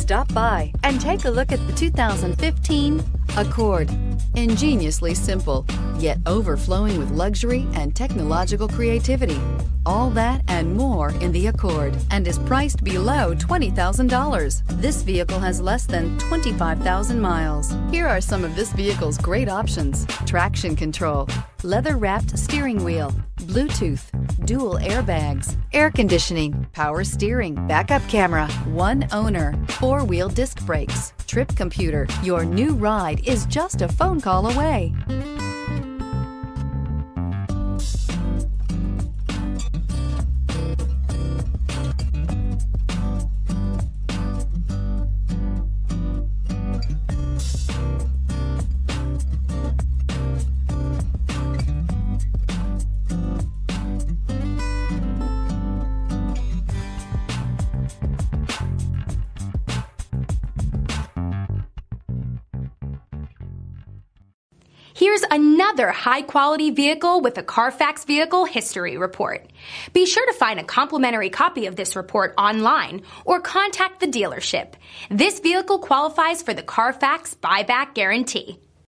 Stop by and take a look at the 2015 Accord. Ingeniously simple, yet overflowing with luxury and technological creativity. All that and more in the Accord, and is priced below $20,000. This vehicle has less than 25,000 miles. Here are some of this vehicle's great options: traction control, leather-wrapped steering wheel, Bluetooth, dual airbags, air conditioning, power steering, backup camera, one owner, four-wheel disc brakes, trip computer. Your new ride is just a phone call away. Here's another high-quality vehicle with a Carfax Vehicle History Report. Be sure to find a complimentary copy of this report online or contact the dealership. This vehicle qualifies for the Carfax Buyback Guarantee.